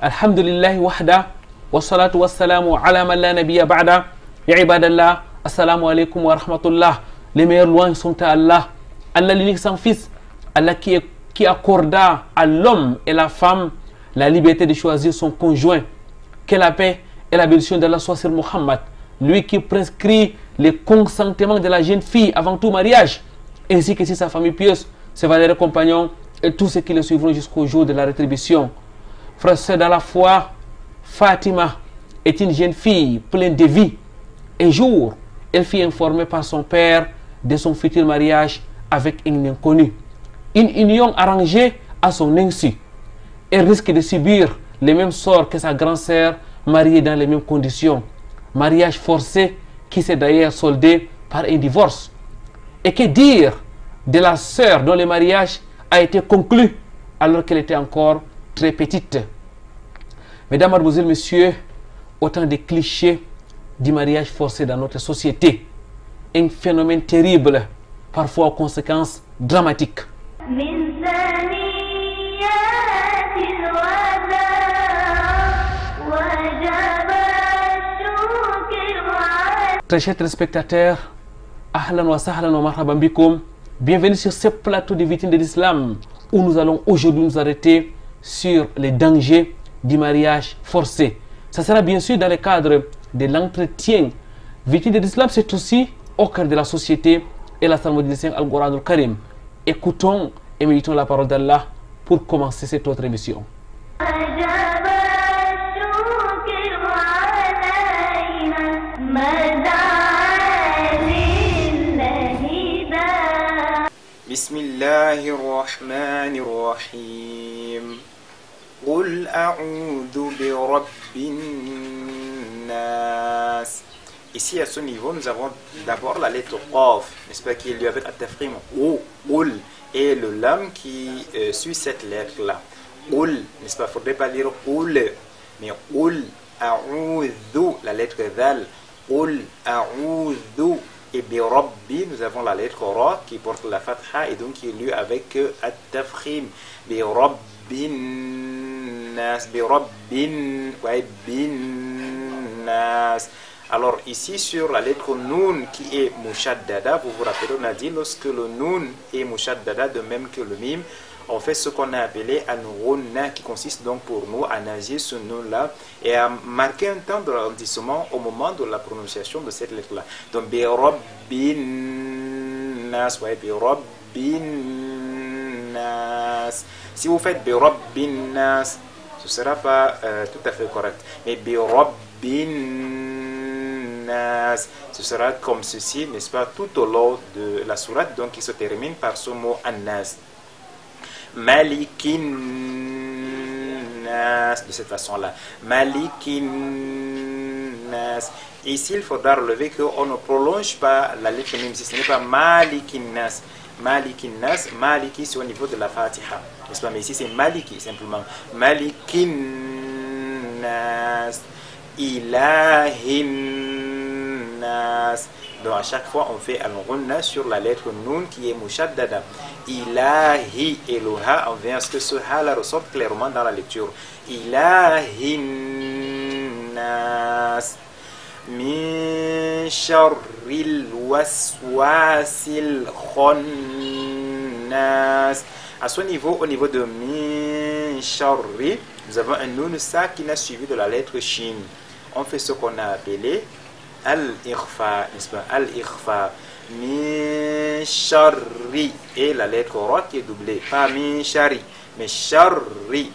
Alhamdulillahi wahda, wassalatu wassalamu ala man la nabiyya ba'da. Ya ibadallah, assalamu alaikum wa rahmatullah. Les meilleures louanges sont à Allah, Allah l'unique sans fils, Allah qui accorda à l'homme et la femme la liberté de choisir son conjoint. Que la paix et la bénédiction d'Allah soient sur Muhammad, lui qui prescrit le consentement de la jeune fille avant tout mariage, ainsi que sur sa famille pieuse, ses valeureux compagnons et tous ceux qui le suivront jusqu'au jour de la rétribution. Frère dans la foi, Fatima est une jeune fille pleine de vie. Un jour, elle fut informée par son père de son futur mariage avec un inconnu. Une union arrangée à son insu. Elle risque de subir le même sort que sa grande sœur mariée dans les mêmes conditions. Mariage forcé qui s'est d'ailleurs soldé par un divorce. Et que dire de la sœur dont le mariage a été conclu alors qu'elle était encore très petite. Mesdames, mademoiselles, messieurs, autant de clichés du mariage forcé dans notre société. Un phénomène terrible, parfois aux conséquences dramatiques. Très chers téléspectateurs, ahlan wa sahlan wa marhaban bikoum. Bienvenue sur ce plateau de vitrine de l'islam où nous allons aujourd'hui nous arrêter sur les dangers du mariage forcé. Ça sera bien sûr dans le cadre de l'entretien. Vitrine de l'islam, c'est aussi au cœur de la société et la salmodisation Al-Qur'an al-Karim. Écoutons et méditons la parole d'Allah pour commencer cette autre émission. Bismillahirrahmanirrahim. Qul a'udhu bi rabbin nas. Ici à ce niveau nous avons d'abord la lettre Qaf, n'est-ce pas, qui est liée avec at-tafkhim Qul et le lam qui suit cette lettre là. Qul, n'est-ce pas, il ne faudrait pas lire Qul, mais Qul a'udhu, la lettre Dal. Qul a'udhu. Et bi rabbi, nous avons la lettre Ra qui porte la fatha et donc qui est lue avec at-tafkhim. Bi rabbin nas, bi rabbin, ouais, bin nas. Alors ici sur la lettre Nun qui est mushaddada, vous vous rappelez, on a dit lorsque le Nun est mushaddada de même que le Mim, on fait ce qu'on a appelé an-ghunna, qui consiste donc pour nous à nager ce Nun-là et à marquer un temps de ralentissement au moment de la prononciation de cette lettre-là. Donc, bi rabbin nas, ouais, bi rabbin nas. Si vous faites bi rabbin nas, ce ne sera pas tout à fait correct. Mais bi rabbin nas, ce sera comme ceci, n'est-ce pas, tout au long de la sourate, donc qui se termine par ce mot an-nas. Malikin nas, de cette façon-là. Malikin nas. Ici, il faudra relever qu'on ne prolonge pas la lettre même si ce n'est pas Malikin nas. Malikin nas, Maliki c'est au niveau de la Fatiha, n'est-ce pas? Mais ici c'est Maliki simplement. Malikin nas, Ilahin nas. Donc à chaque fois on fait al-ghunna sur la lettre Nun qui est mushaddada. Ilahi et le ha, on vient à ce que ce ha là ressorte clairement dans la lecture. Ilahin nas, min sharril waswasil khannas. À ce niveau, au niveau de min sharri, nous avons un nun sakina suivi de la lettre shin. On fait ce qu'on a appelé al-ikhfa, n'est-ce pas? Al-ikhfa. Min sharri et la lettre ra qui est doublée, pas min shari mais sharri.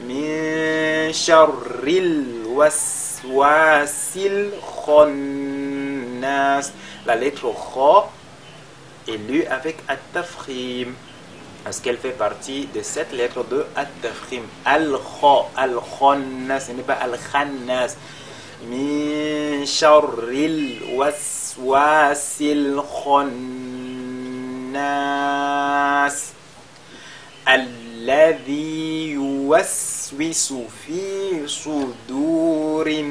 Min sharril waswasil khannas, la lettre ra est lue avec at-tafkhim parce qu'elle fait partie de cette lettre de at-tafkhim. Al-kha, al-khannas, ce n'est pas al-khannas. Min sharril waswasil khannas alladhi yuwaswisu fi sudurin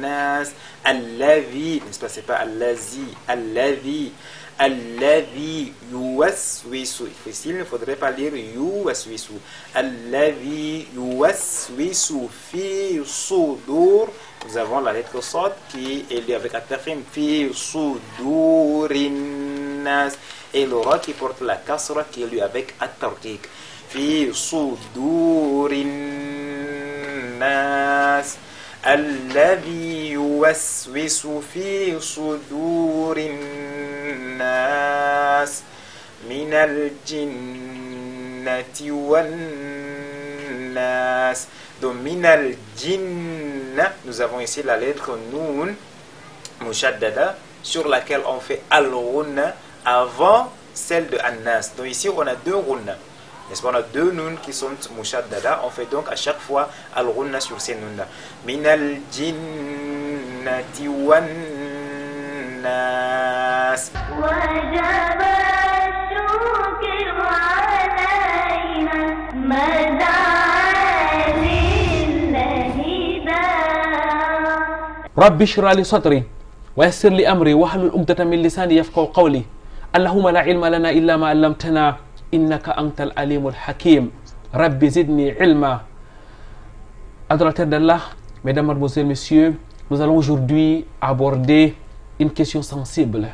nas. Allazi, n'est-ce pas, c'est pas allazi, allazi. Allazi yuwaswisu. Il ne faudrait pas lire yuwaswisu. Allazi yuwaswisu fi sudur. Nous avons la lettre sod qui est liée avec at-tafkhim fi sudurin nas. Et le ra qui porte la kasra qui est liée avec at-tarqiq. Fi sudurin nas. الذي يوسوس في صدور الناس من الجنة والناس. Donc من الجنة, nous avons ici la lettre Noun mushaddada sur laquelle on fait al-ghunna avant celle de An-Nas. Donc ici on a deux ghunna. N'est-ce pas, on a deux nouns qui sont mushaddada. On fait donc à chaque fois al-ghunna sur ces nouns-là. Min al-jinnati wan nas. رب اشرح لي صدري ويسر لي أمري واحلل عقدة من لساني يفقهوا قولي. اللهم لا علم لنا إلا ما علمتنا إنك أنت العليم الحكيم. ربي زدني علما. Adorateurs d'Allah, mesdames, mademoiselles, messieurs, nous allons aujourd'hui aborder une question sensible,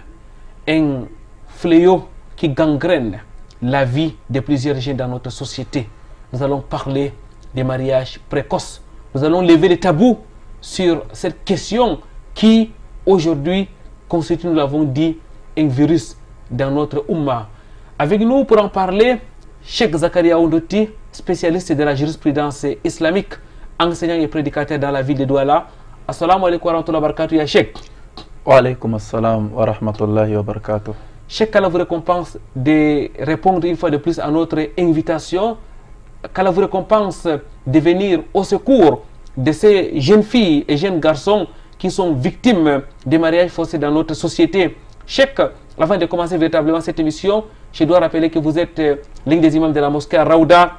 un fléau qui gangrène la vie de plusieurs jeunes dans notre société. Nous allons parler des mariages précoces. Nous allons lever les tabous sur cette question qui, aujourd'hui, constitue, nous l'avons dit, un virus dans notre Ummah. Avec nous pour en parler, Cheikh Zakaria Ondoti, spécialiste de la jurisprudence islamique, enseignant et prédicateur dans la ville de Douala. Assalamu alaikum wa rahmatullahi wa barakatuh, ya Cheikh. Wa alaikum assalam wa rahmatullahi wa barakatuh. Cheikh, qu'Allah vous récompense de répondre une fois de plus à notre invitation. Qu'Allah vous récompense de venir au secours de ces jeunes filles et jeunes garçons qui sont victimes des mariages forcés dans notre société. Cheikh, avant de commencer véritablement cette émission, je dois rappeler que vous êtes l'un des imams de la mosquée à Raouda.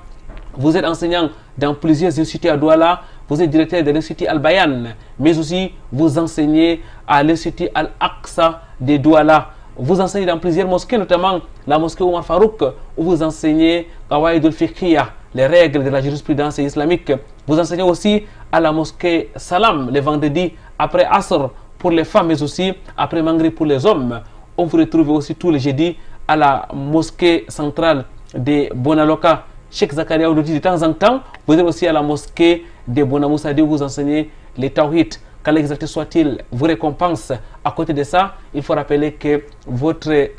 Vous êtes enseignant dans plusieurs instituts à Douala. Vous êtes directeur de l'Institut Al-Bayan, mais aussi vous enseignez à l'Institut Al-Aqsa de Douala. Vous enseignez dans plusieurs mosquées, notamment la mosquée Omar Farouk, où vous enseignez Qawaid al-Fiqhiyya, les règles de la jurisprudence islamique. Vous enseignez aussi à la mosquée Salam, le vendredi après Asr pour les femmes, mais aussi après Maghrib pour les hommes. On vous retrouve aussi tous les jeudis à la mosquée centrale de Bonaloka. Cheikh Zakaria Ondoti, de temps en temps, vous êtes aussi à la mosquée de Bonamoussadi où vous enseignez les tawhid. Qu'Allah exalté soit-il vous récompense. À côté de ça, il faut rappeler que votre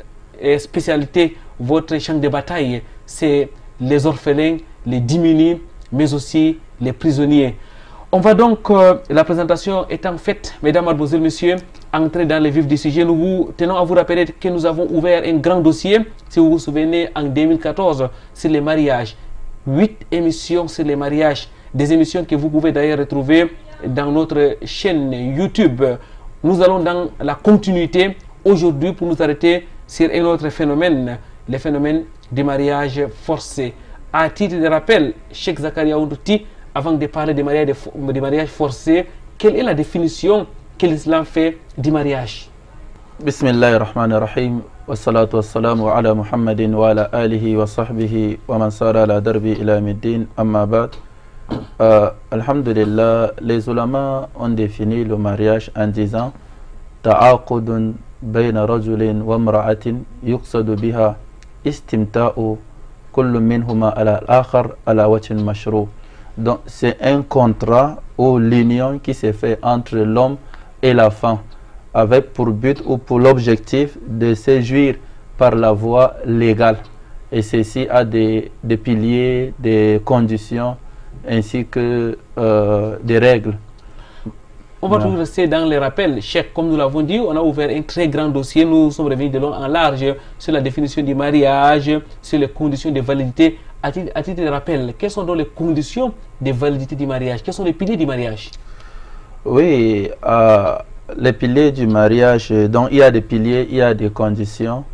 spécialité, votre champ de bataille, c'est les orphelins, les diminués, mais aussi les prisonniers. On va donc, la présentation étant faite, mesdames, mademoiselles, messieurs, entrer dans le vif du sujet. Nous vous tenons à vous rappeler que nous avons ouvert un grand dossier, si vous vous souvenez, en 2014, sur les mariages. 8 émissions sur les mariages, des émissions que vous pouvez d'ailleurs retrouver dans notre chaîne YouTube. Nous allons dans la continuité aujourd'hui pour nous arrêter sur un autre phénomène, le phénomène du mariage forcé. À titre de rappel, Cheikh Zakaria Ondoti, avant de parler des mariages forcés, quelle est la définition que l'islam fait du mariage? Bismillahirrahmanirrahim. Wassalatu wassalamu ala Muhammadin wa ala alihi wa sahbihi wa man sara ala darbi ila middin amma ba'd. Alhamdulillah, les ulama ont défini le mariage en disant ta'aqudun bayna rajulin wa imra'atin yuqsadu biha istimta'u kullu minhuma ala al-akhar ala wajhin mashru'. Donc c'est un contrat ou l'union qui s'est fait entre l'homme et la femme avec pour but ou pour l'objectif de séduire par la voie légale. Et ceci a des piliers, des conditions ainsi que des règles. On va toujours rester dans les rappels. Cheikh, comme nous l'avons dit, on a ouvert un très grand dossier. Nous sommes revenus de long en large sur la définition du mariage, sur les conditions de validité. À titre de rappel, quelles sont donc les conditions de validité du mariage? Quels sont les piliers du mariage? Oui, les piliers du mariage, donc il y a des piliers, il y a des conditions.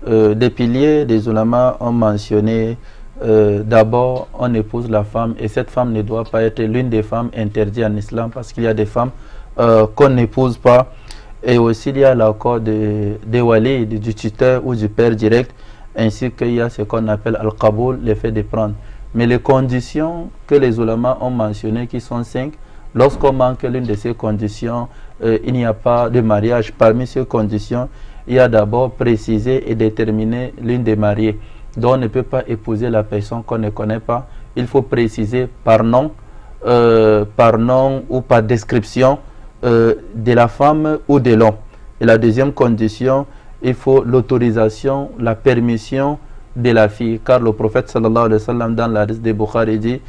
Des piliers, des ulama ont mentionné, d'abord on épouse la femme et cette femme ne doit pas être l'une des femmes interdites en islam parce qu'il y a des femmes qu'on n'épouse pas. Et aussi, il y a l'accord des wali, du tuteur ou du père direct, ainsi qu'il y a ce qu'on appelle al-qaboul, l'effet de prendre. Mais les conditions que les ulamas ont mentionnées, qui sont 5, lorsqu'on manque l'une de ces conditions, il n'y a pas de mariage. Parmi ces conditions, il y a d'abord préciser et déterminer l'une des mariées. Donc on ne peut pas épouser la personne qu'on ne connaît pas. Il faut préciser par nom ou par description de la femme ou de l'homme. Et la deuxième condition, il faut l'autorisation, la permission de la fille, car le prophète sallallahu alayhi wa sallam dans l'hadith de Bukhari dit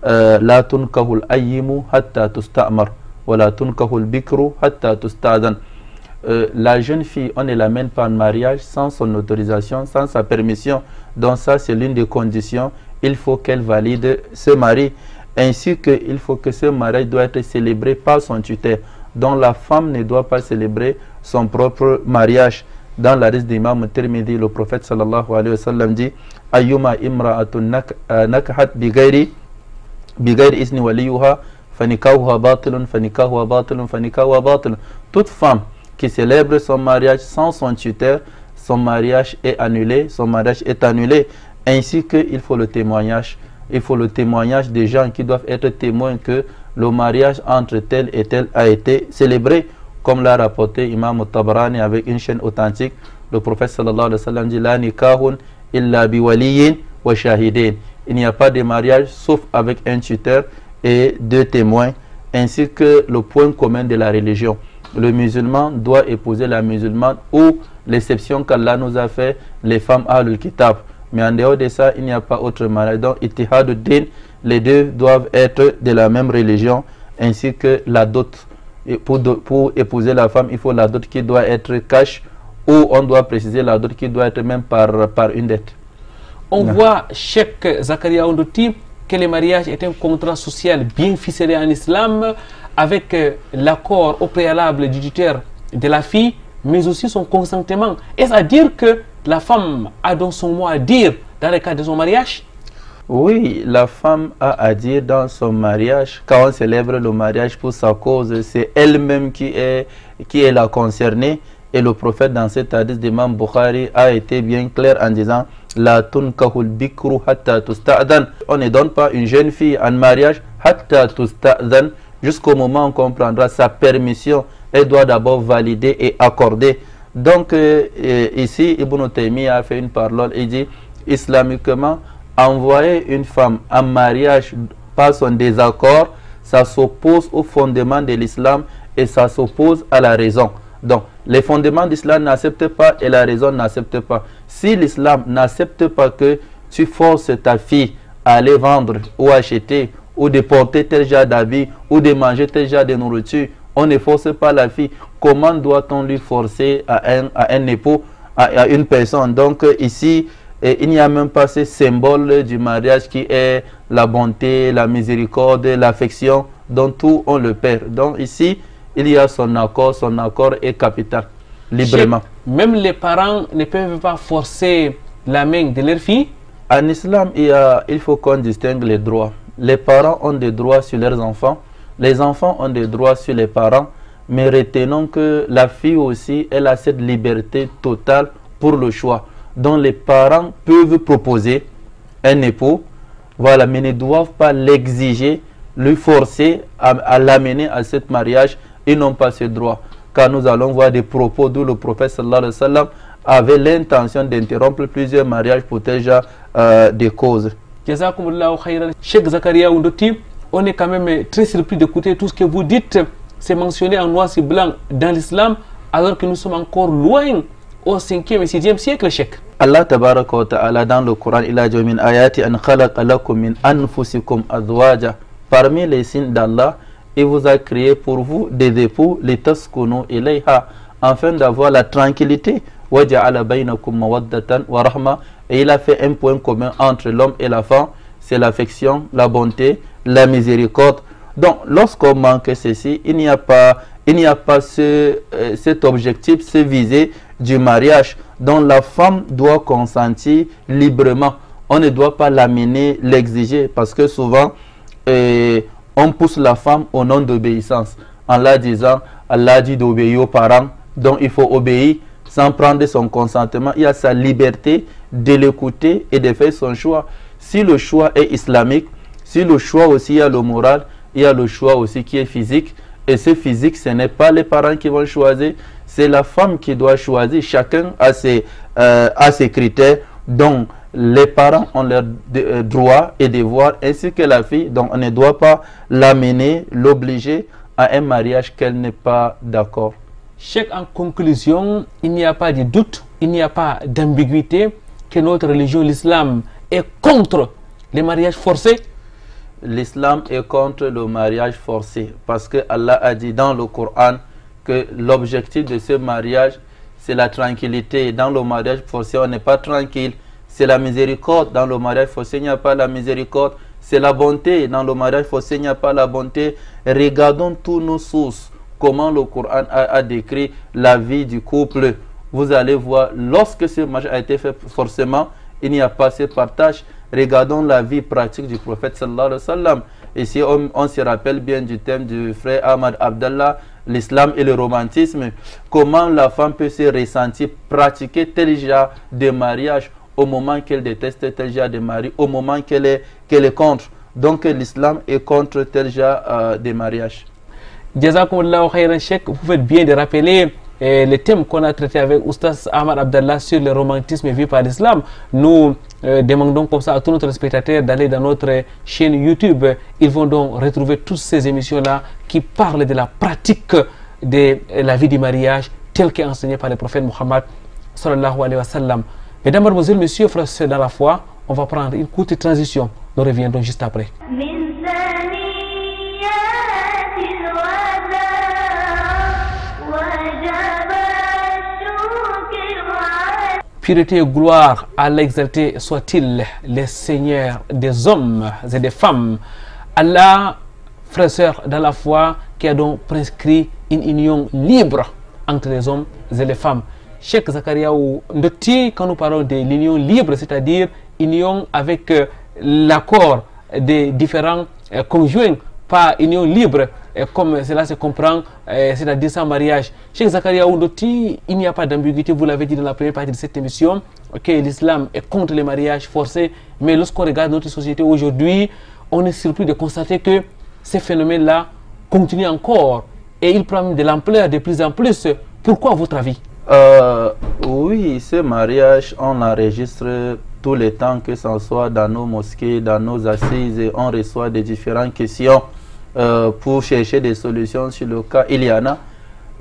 la tunkahul ayyimu hatta tusta'mar wa la tunkahul bikru hatta tusta'dan. La jeune fille, on ne l'amène pas en mariage sans son autorisation, sans sa permission. Donc ça, c'est l'une des conditions. Il faut qu'elle valide ce mari, ainsi qu'il faut que ce mariage doit être célébré par son tuteur. Donc la femme ne doit pas célébrer son propre mariage. Dans la liste d'Imam Tirmidhi, le prophète sallallahu alayhi wa sallam dit ayyuma imra'atun nakahat bigayri isni waliyuha fanikahuha batilun fanikahuha batilun fanikahuha batilun. Toute femme qui célèbre son mariage sans son tuteur, son mariage est annulé, son mariage est annulé, ainsi qu'il faut le témoignage. Il faut le témoignage des gens qui doivent être témoins que le mariage entre tel et tel a été célébré, comme l'a rapporté Imam Tabarani avec une chaîne authentique. Le prophète sallallahu alayhi wa sallam dit la nikahun illa biwaliyin wa shahidin. Il n'y a pas de mariage sauf avec un tuteur et 2 témoins, ainsi que le point commun de la religion. Le musulman doit épouser la musulmane, ou l'exception qu'Allah nous a fait, les femmes ahlul kitab. Mais en dehors de ça, il n'y a pas autre mariage. Donc, ittihad-ud-din, les deux doivent être de la même religion, ainsi que la dot. Et pour épouser la femme, il faut la dot qui doit être cash, ou on doit préciser la dot qui doit être même par une dette. On voit, Cheikh Zakaria Ondouti, que le mariage est un contrat social bien ficelé en islam, avec l'accord au préalable du tuteur de la fille, mais aussi son consentement. Est-ce à dire que la femme a donc son mot à dire dans le cadre de son mariage? Oui, la femme a à dire dans son mariage. Quand on célèbre le mariage pour sa cause, c'est elle-même qui est la concernée. Et le prophète dans cet hadith d'Imam Bukhari a été bien clair en disant la tunkahul bikru hatta tusta'dan. On ne donne pas une jeune fille en mariage hatta tusta'dan, jusqu'au moment où on comprendra sa permission. Elle doit d'abord valider et accorder. Donc ici, Ibn Taymiyyah a fait une parole et dit islamiquement, envoyer une femme en mariage par son désaccord, ça s'oppose au fondement de l'islam et ça s'oppose à la raison. Donc, les fondements de l'islam n'acceptent pas et la raison n'accepte pas. Si l'islam n'accepte pas que tu forces ta fille à aller vendre ou acheter ou de porter tel genre d'habit ou de manger tel genre de nourriture, on ne force pas la fille. Comment doit-on lui forcer à un époux, à une personne? Donc ici, il n'y a même pas ce symbole du mariage qui est la bonté, la miséricorde, l'affection, dont tout on le perd. Donc ici, il y a son accord est capital, librement. Même les parents ne peuvent pas forcer la main de leur fille? En islam, il faut qu'on distingue les droits. Les parents ont des droits sur leurs enfants, les enfants ont des droits sur les parents, mais retenons que la fille aussi, elle a cette liberté totale pour le choix. Donc les parents peuvent proposer un époux, voilà, mais ne doivent pas l'exiger, lui forcer à l'amener à ce mariage. Ils n'ont pas ce droit. Car nous allons voir des propos d'où le prophète sallallahu alayhi wa sallam avait l'intention d'interrompre plusieurs mariages pour déjà des causes. Jazakumullahu khairan. Cheikh Zakaria Ondouti, on est quand même très surpris d'écouter tout ce que vous dites. C'est mentionné en noir et blanc dans l'islam, alors que nous sommes encore loin au 5e et 6e siècle, Cheikh. Allah tabaraka wa ta'ala dans le Coran, il a dit min ayati an khalaqa lakum min anfusikum azwaja. Parmi les signes d'Allah, il vous a créé pour vous des époux, les taskunu ilayha, afin d'avoir la tranquillité. Wa ja'ala bainakum mawaddatan wa rahma. Et il a fait un point commun entre l'homme et la femme, c'est l'affection, la bonté, la miséricorde. Donc, lorsqu'on manque ceci, il n'y a pas cet objectif, ce visée du mariage. Donc, la femme doit consentir librement. On ne doit pas l'amener, l'exiger, parce que souvent, on pousse la femme au nom d'obéissance. en la disant, Allah dit d'obéir aux parents, donc il faut obéir sans prendre son consentement. Il y a sa liberté de l'écouter et de faire son choix. Si le choix est islamique, si le choix aussi il y a le moral, il y a le choix aussi qui est physique. Et ce physique, ce n'est pas les parents qui vont choisir, c'est la femme qui doit choisir. Chacun a ses critères. Donc, les parents ont leurs droits et devoirs, ainsi que la fille. Donc, on ne doit pas l'amener, l'obliger à un mariage qu'elle n'est pas d'accord. Cheikh, en conclusion, il n'y a pas de doute, il n'y a pas d'ambiguïté que notre religion, l'islam, est contre les mariages forcés. L'islam est contre le mariage forcé parce que Allah a dit dans le Coran que l'objectif de ce mariage, c'est la tranquillité. Dans le mariage forcé, on n'est pas tranquille. C'est la miséricorde. Dans le mariage forcé, il n'y a pas la miséricorde. C'est la bonté. Dans le mariage forcé, il n'y a pas la bonté. Regardons tous nos sources. Comment le Coran a décrit la vie du couple. Vous allez voir, lorsque ce mariage a été fait forcément, il n'y a pas ce partage. Regardons la vie pratique du prophète sallallahu alayhi wa sallam. Ici, on se rappelle bien du thème du frère Ahmad Abdallah, l'islam et le romantisme. Comment la femme peut se ressentir pratiquer tel genre de mariage au moment qu'elle déteste tel genre de mari, au moment qu'elle est contre. Donc l'islam est contre tel genre de mariage. Jazakumullahu khairan, Cheikh. Vous faites bien de rappeler les thèmes qu'on a traités avec Oustaz Ahmad Abdallah sur le romantisme vu par l'islam. Nous demandons comme ça à tous nos téléspectateurs d'aller dans notre chaîne YouTube. Ils vont donc retrouver toutes ces émissions-là qui parlent de la pratique de la vie du mariage telle qu'est enseignée par le prophète Muhammad sallallahu alayhi wa sallam. Mesdames, Mademoiselles, Messieurs, frères et sœurs dans la foi, on va prendre une courte transition. Nous reviendrons juste après. Pureté et gloire à l'exalté soit-il, les seigneurs des hommes et des femmes. Allah, frères et sœurs dans la foi, qui a donc prescrit une union libre entre les hommes et les femmes. Cheikh Zakaria Ndoti, quand nous parlons de l'union libre, c'est-à-dire union avec l'accord des différents conjoints, pas union libre, comme cela se comprend, c'est-à-dire sans mariage. Cheikh Zakaria Ndoti, il n'y a pas d'ambiguïté, vous l'avez dit dans la première partie de cette émission, que l'islam est contre les mariages forcés, mais lorsqu'on regarde notre société aujourd'hui, on est surpris de constater que ces phénomènes-là continuent encore et ils prennent de l'ampleur de plus en plus. Pourquoi, à votre avis? Oui, ce mariage, on l'enregistre tout le temps, que ce soit dans nos mosquées, dans nos assises, et on reçoit des différentes questions pour chercher des solutions sur le cas. Il y en a.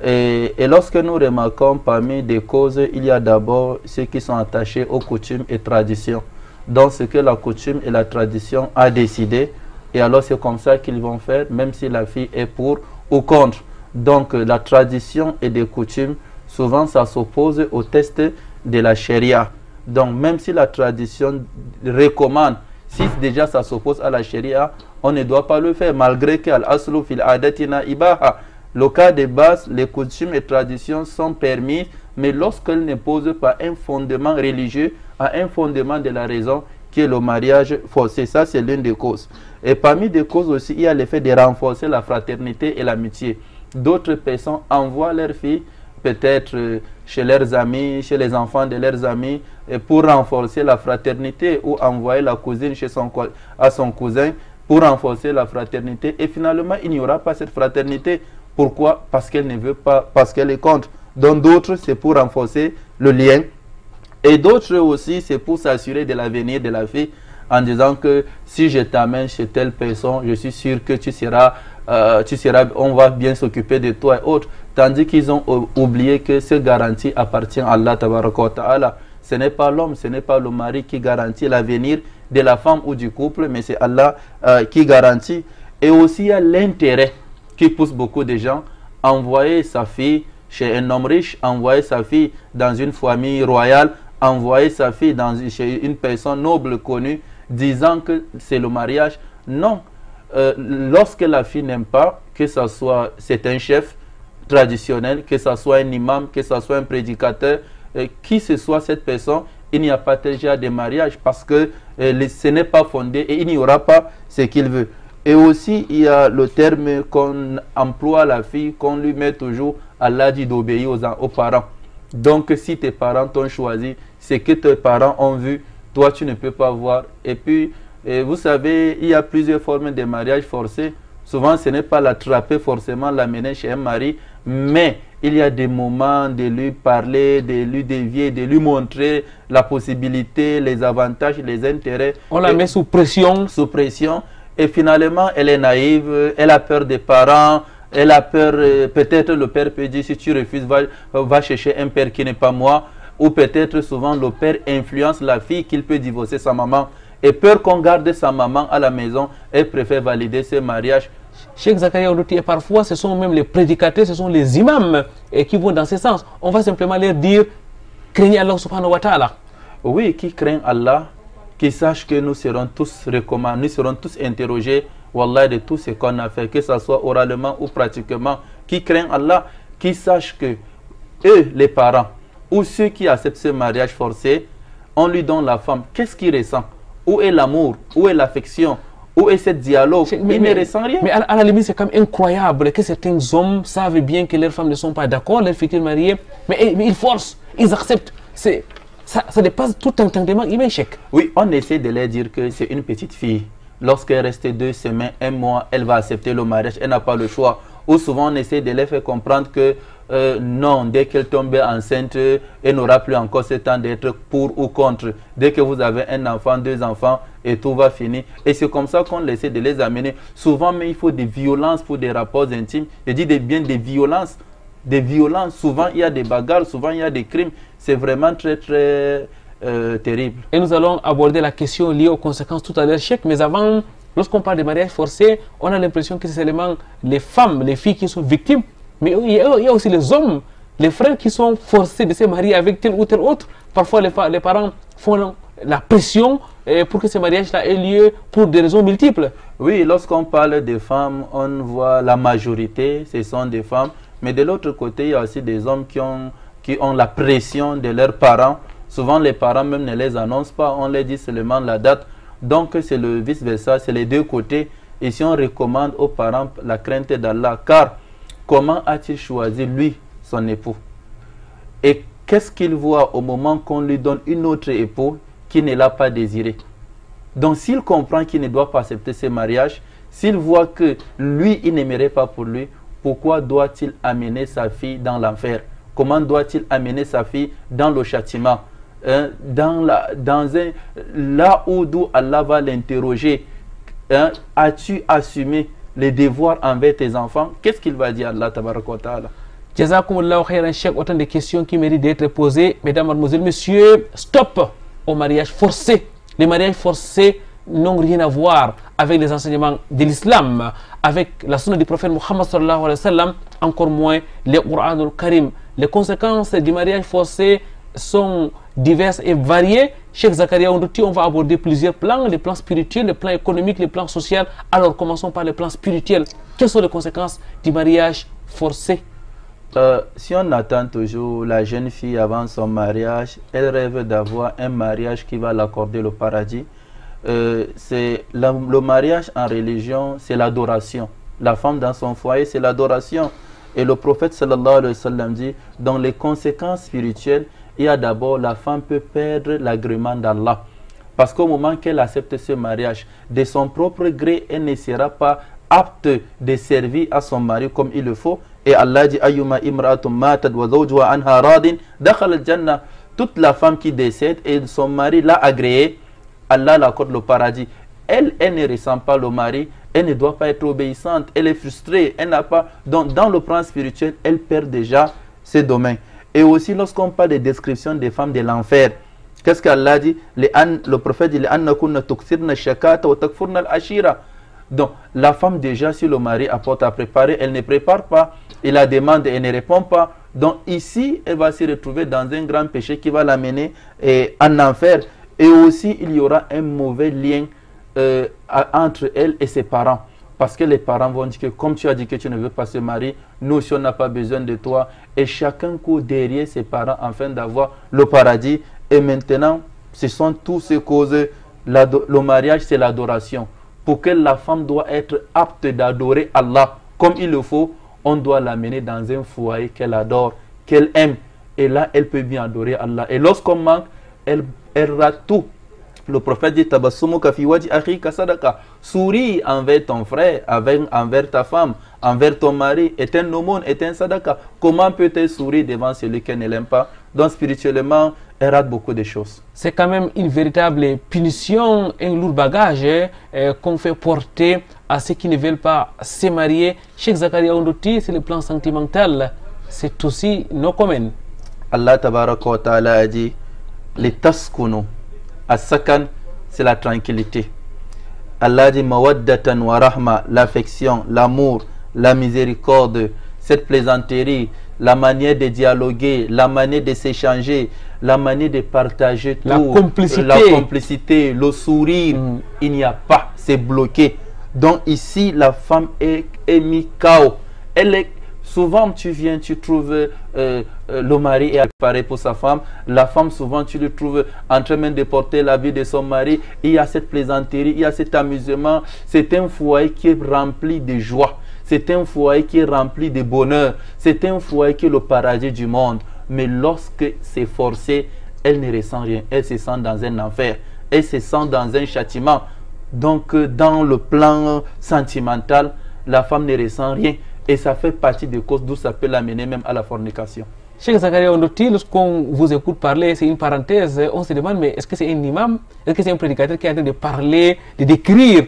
Et lorsque nous remarquons parmi des causes, il y a d'abord ceux qui sont attachés aux coutumes et traditions. Donc ce que la coutume et la tradition a décidé, et alors c'est comme ça qu'ils vont faire, même si la fille est pour ou contre. Donc la tradition et des coutumes, souvent ça s'oppose au test de la charia. Donc même si la tradition recommande, si déjà ça s'oppose à la charia, on ne doit pas le faire, malgré que al-aslu fil adatina ibaha. Le cas de base, les coutumes et traditions sont permises, mais lorsqu'elles ne posent pas un fondement religieux, à un fondement de la raison, qui est le mariage forcé. Ça, c'est l'une des causes. Et parmi des causes aussi, il y a l'effet de renforcer la fraternité et l'amitié. D'autres personnes envoient leurs filles, peut-être chez leurs amis, chez les enfants de leurs amis, pour renforcer la fraternité, ou envoyer la cousine à son cousin pour renforcer la fraternité. Et finalement, il n'y aura pas cette fraternité. Pourquoi? Parce qu'elle ne veut pas, parce qu'elle est contre. Donc d'autres, c'est pour renforcer le lien. Et d'autres aussi, c'est pour s'assurer de l'avenir de la fille, en disant que si je t'amène chez telle personne, je suis sûr que tu seras, on va bien s'occuper de toi et autres. Tandis qu'ils ont oublié que ce garantie appartient à Allah tabaraka wa ta'ala. Ce n'est pas l'homme, ce n'est pas le mari qui garantit l'avenir de la femme ou du couple, mais c'est Allah qui garantit. Et aussi, il y a l'intérêt qui pousse beaucoup de gens à envoyer sa fille chez un homme riche, envoyer sa fille dans une famille royale, envoyer sa fille chez une personne noble connue, disant que c'est le mariage. Non. Lorsque la fille n'aime pas, que ce soit c'est un chef traditionnel, que ce soit un imam, que ce soit un prédicateur, qui ce soit cette personne, il n'y a pas tel genre de mariage parce que ce n'est pas fondé et il n'y aura pas ce qu'il veut. Et aussi, il y a le terme qu'on emploie à la fille, qu'on lui met toujours, Allah dit d'obéir aux parents. Donc, si tes parents t'ont choisi, c'est que tes parents ont vu, toi tu ne peux pas voir. Et puis, vous savez, il y a plusieurs formes de mariage forcé. Souvent, ce n'est pas l'attraper forcément, l'amener chez un mari, mais il y a des moments de lui parler, de lui dévier, de lui montrer la possibilité, les avantages, les intérêts. On la met sous pression. Sous pression. Et finalement, elle est naïve, elle a peur des parents, elle a peur, peut-être le père peut dire, si tu refuses, va chercher un père qui n'est pas moi. Ou peut-être souvent le père influence la fille qu'il peut divorcer sa maman. Et peur qu'on garde sa maman à la maison, elle préfère valider ce mariage. Cheikh Zakaria Oudouti, et parfois ce sont même les prédicateurs, ce sont les imams qui vont dans ce sens. On va simplement leur dire, craignez Allah subhanahu wa ta'ala. Oui, qui craignent Allah, qui sachent que nous serons tous recommandés, nous serons tous interrogés, wallah, de tout ce qu'on a fait, que ce soit oralement ou pratiquement. Qui craignent Allah, qui sachent que eux, les parents, ou ceux qui acceptent ce mariage forcé, on lui donne la femme, qu'est-ce qu'il ressent? Où est l'amour? Où est l'affection? Où est ce dialogue? Il ne ressent rien. Mais à la limite, c'est quand même incroyable que certains hommes savent bien que leurs femmes ne sont pas d'accord, leurs futurs mariés, mais ils forcent, ils acceptent. Ça dépasse tout entendement, il m'échec. Oui, on essaie de leur dire que c'est une petite fille. Lorsqu'elle reste 2 semaines, 1 mois, elle va accepter le mariage, elle n'a pas le choix. Ou souvent, on essaie de leur faire comprendre que non, dès qu'elle tombe enceinte, elle n'aura plus encore ce temps d'être pour ou contre. Dès que vous avez un enfant, 2 enfants, et tout va finir. Et c'est comme ça qu'on essaie de les amener. Souvent, mais il faut des violences pour des rapports intimes. Je dis bien des violences. Des violences. Souvent, il y a des bagarres, souvent, il y a des crimes. C'est vraiment très, très terrible. Et nous allons aborder la question liée aux conséquences tout à l'heure, Cheikh. Mais avant, lorsqu'on parle de mariage forcé, on a l'impression que c'est seulement les femmes, les filles qui sont victimes. Mais il y a aussi les hommes, les frères qui sont forcés de se marier avec tel ou tel autre. Parfois, les parents font la pression pour que ce mariage-là ait lieu pour des raisons multiples. Oui, lorsqu'on parle des femmes, on voit la majorité, ce sont des femmes. Mais de l'autre côté, il y a aussi des hommes qui ont la pression de leurs parents. Souvent, les parents même ne les annoncent pas, on leur dit seulement la date. Donc, c'est le vice-versa, c'est les deux côtés. Et si on recommande aux parents la crainte d'Allah, car comment a-t-il choisi, lui, son époux? Et qu'est-ce qu'il voit au moment qu'on lui donne une autre époux qui ne l'a pas désiré? Donc, s'il comprend qu'il ne doit pas accepter ce mariage, s'il voit que lui, il n'aimerait pas pour lui, pourquoi doit-il amener sa fille dans l'enfer? Comment doit-il amener sa fille dans le châtiment? Là où Allah va l'interroger, as-tu assumé les devoirs envers tes enfants? Qu'est-ce qu'il va dire Allah tabaraka wa ta'ala? Jazakumullahu khairan, Cheikh. Autant de questions qui méritent d'être posées. Mesdames, mademoiselles, messieurs, stop au mariage forcé. Les mariages forcés n'ont rien à voir avec les enseignements de l'islam, avec la sunna du prophète Muhammad sallallahu alayhi wa sallam, encore moins le Coran al-Karim. Les conséquences du mariage forcé sont diverses et variées. Cheikh Zakaria Oudouti, on va aborder plusieurs plans, les plans spirituels, les plans économiques, les plans sociaux. Alors commençons par les plans spirituels. Quelles sont les conséquences du mariage forcé? Si on attend toujours la jeune fille avant son mariage, elle rêve d'avoir un mariage qui va l'accorder le paradis. Le mariage en religion, c'est l'adoration. La femme dans son foyer, c'est l'adoration. Et le prophète sallallahu alayhi wa sallam dit, dans les conséquences spirituelles, il y a d'abord, la femme peut perdre l'agrément d'Allah. Parce qu'au moment qu'elle accepte ce mariage, de son propre gré, elle ne sera pas apte de servir à son mari comme il le faut. Et Allah dit, Ayyuma imra'atum matad wa zawjuha anha radin dakhal al-jannah. Toute la femme qui décède et son mari l'a agréé, Allah l'accorde le paradis. Elle ne ressent pas le mari, elle ne doit pas être obéissante, elle est frustrée, elle n'a pas. Donc, dans le plan spirituel, elle perd déjà ses domaines. Et aussi, lorsqu'on parle des descriptions des femmes de l'enfer, qu'est-ce qu'Allah dit? Le prophète dit, donc, la femme, déjà, si le mari apporte à préparer, elle ne prépare pas, il la demande et elle ne répond pas. Donc, ici, elle va se retrouver dans un grand péché qui va l'amener en enfer. Et aussi, il y aura un mauvais lien entre elle et ses parents. Parce que les parents vont dire que, comme tu as dit que tu ne veux pas se marier, nous aussi, on n'a pas besoin de toi. Et chacun court derrière ses parents afin d'avoir le paradis. Et maintenant, ce sont tous ces causes. Le mariage, c'est l'adoration. pour que la femme doit être apte d'adorer Allah comme il le faut, on doit l'amener dans un foyer qu'elle adore, qu'elle aime. Et là, elle peut bien adorer Allah. Et lorsqu'on manque, elle rate tout. Le prophète dit Tabassumuka fi waji akhika sadaka. Souris envers ton frère, envers ta femme, envers ton mari, est un aumône, est un sadaka. Comment peut-elle sourire devant celui qu'elle ne l'aime pas? Donc spirituellement, elle rate beaucoup de choses. C'est quand même une véritable punition, un lourd bagage qu'on fait porter à ceux qui ne veulent pas se marier. Cheikh Zakaria Ondoti, c'est le plan sentimental. C'est aussi no comment. Allah tabaraka wa ta'ala a dit les taskunu. As-sakan, c'est la tranquillité. Allah dit mawaddatan wa rahma, l'affection, l'amour, la miséricorde, cette plaisanterie, la manière de dialoguer, la manière de s'échanger, la manière de partager tout, la complicité, le sourire, il n'y a pas, c'est bloqué. Donc ici, la femme est mise KO. Elle est souvent, tu viens, tu trouves le mari est préparé pour sa femme. La femme, souvent, tu le trouves en train de porter la vie de son mari. Il y a cette plaisanterie, il y a cet amusement. C'est un foyer qui est rempli de joie. C'est un foyer qui est rempli de bonheur. C'est un foyer qui est le paradis du monde. Mais lorsque c'est forcé, elle ne ressent rien. Elle se sent dans un enfer. Elle se sent dans un châtiment. Donc, dans le plan sentimental, la femme ne ressent rien. Et ça fait partie des causes d'où ça peut l'amener même à la fornication. Cheikh Zakaria Ondoti, lorsqu'on vous écoute parler, c'est une parenthèse, on se demande, mais est-ce que c'est un imam? Est-ce que c'est un prédicateur qui est en train de parler, de décrire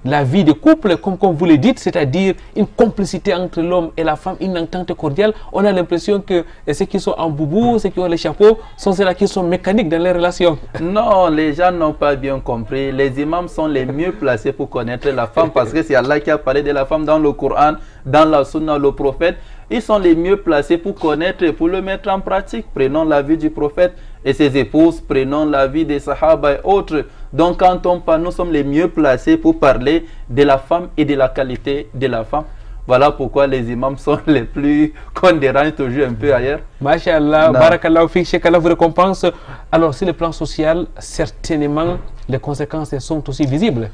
la vie de couple, comme vous le dites, c'est-à-dire une complicité entre l'homme et la femme, une entente cordiale? On a l'impression que ceux qui sont en boubou, ceux qui ont les chapeaux, sont ceux-là qui sont mécaniques dans les relations. Non, les gens n'ont pas bien compris. Les imams sont les mieux placés pour connaître la femme parce que c'est Allah qui a parlé de la femme dans le Coran, dans la Sunna, le prophète. Ils sont les mieux placés pour connaître et pour le mettre en pratique. Prenons la vie du prophète et ses épouses, prenons la vie des Sahaba et autres. Donc quand on parle, nous sommes les mieux placés pour parler de la femme et de la qualité de la femme. Voilà pourquoi les imams sont les plus qu'on dérange toujours un peu ailleurs. Masha'Allah, barakallahu fik, Cheikh Allah vous récompense. Alors sur le plan social, certainement les conséquences sont aussi visibles.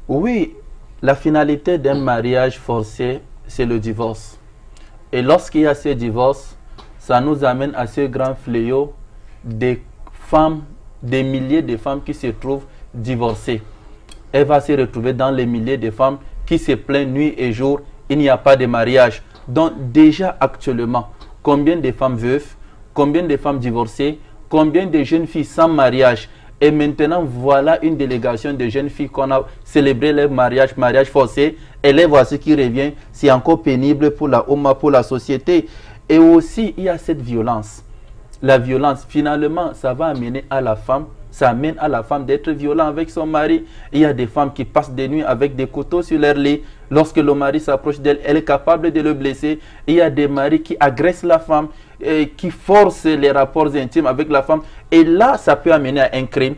Oui, la finalité d'un mariage forcé, c'est le divorce. Et lorsqu'il y a ce divorce, ça nous amène à ce grand fléau des femmes, des milliers de femmes qui se trouvent divorcées. Elle va se retrouver dans les milliers de femmes qui se plaignent nuit et jour, il n'y a pas de mariage. Donc déjà actuellement, combien de femmes veuves, combien de femmes divorcées, combien de jeunes filles sans mariage? Et maintenant, voilà une délégation de jeunes filles qu'on a célébré leur mariage forcé. Et les voici qui revient. C'est encore pénible pour la Oumma, pour la société. Et aussi, il y a cette violence. La violence, finalement, ça va amener à la femme. Ça amène à la femme d'être violente avec son mari. Il y a des femmes qui passent des nuits avec des couteaux sur leur lit. Lorsque le mari s'approche d'elle, elle est capable de le blesser. Il y a des maris qui agressent la femme, qui forcent les rapports intimes avec la femme. Et là, ça peut amener à un crime.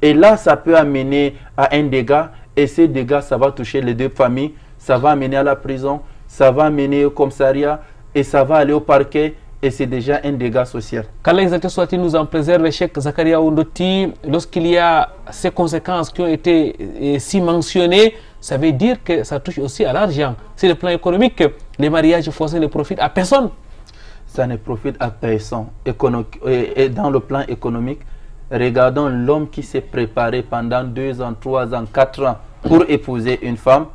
Et là, ça peut amener à un dégât. Et ces dégâts, ça va toucher les deux familles. Ça va amener à la prison. Ça va amener au commissariat. Et ça va aller au parquet. Et c'est déjà un dégât social. Qu'Allah exalté soit-il nous en préserve, Cheikh Zakaria Ondoti. Lorsqu'il y a ces conséquences qui ont été si mentionnées, ça veut dire que ça touche aussi à l'argent. C'est le plan économique. Les mariages forcés ne profitent à personne. Ça ne profite à personne. Et dans le plan économique, regardons l'homme qui s'est préparé pendant 2 ans, 3 ans, 4 ans pour épouser une femme.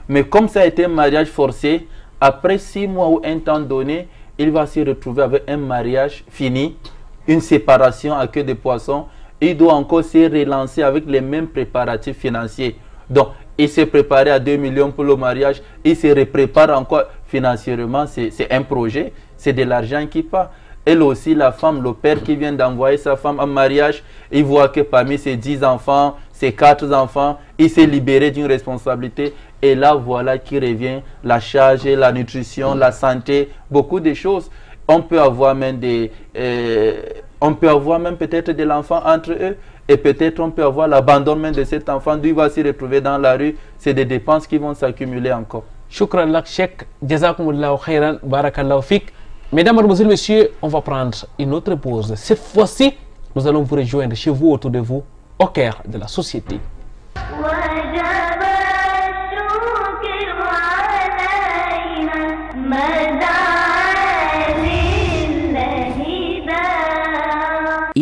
Mais comme ça a été un mariage forcé, après 6 mois ou un temps donné, il va se retrouver avec un mariage fini, une séparation à queue de poisson. Il doit encore se relancer avec les mêmes préparatifs financiers. Donc, il s'est préparé à 2 millions pour le mariage. Il se reprépare encore financièrement. C'est un projet. C'est de l'argent qui part. Elle aussi, la femme, le père qui vient d'envoyer sa femme en mariage, il voit que parmi ses 10 enfants, ses 4 enfants, il s'est libéré d'une responsabilité. Et là, voilà qui revient la charge, la nutrition, la santé, beaucoup de choses. On peut avoir même peut-être de l'enfant entre eux. Et peut-être on peut avoir l'abandonnement de cet enfant, d'où il va se retrouver dans la rue. C'est des dépenses qui vont s'accumuler encore. Shukran lak Cheikh, jazakumullahu khairan, barakallahu fik. Mesdames, mademoiselles, messieurs, on va prendre une autre pause. Cette fois-ci, nous allons vous rejoindre chez vous, autour de vous, au cœur de la société.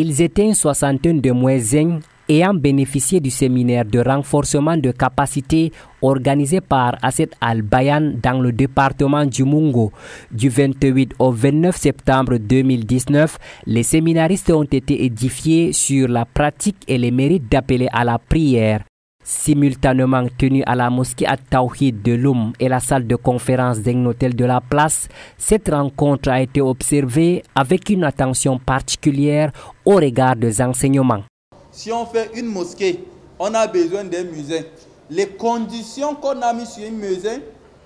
Ils étaient une soixantaine de muezzins ayant bénéficié du séminaire de renforcement de capacité organisé par Asset Al-Bayan dans le département du Mungo. Du 28 au 29 septembre 2019, les séminaristes ont été édifiés sur la pratique et les mérites d'appeler à la prière. Simultanément tenu à la mosquée At-Tawhid de Loum et la salle de conférence d'un hôtel de la place, cette rencontre a été observée avec une attention particulière au regard des enseignements. Si on fait une mosquée, on a besoin d'un muezzin. Les conditions qu'on a mises sur un muezzin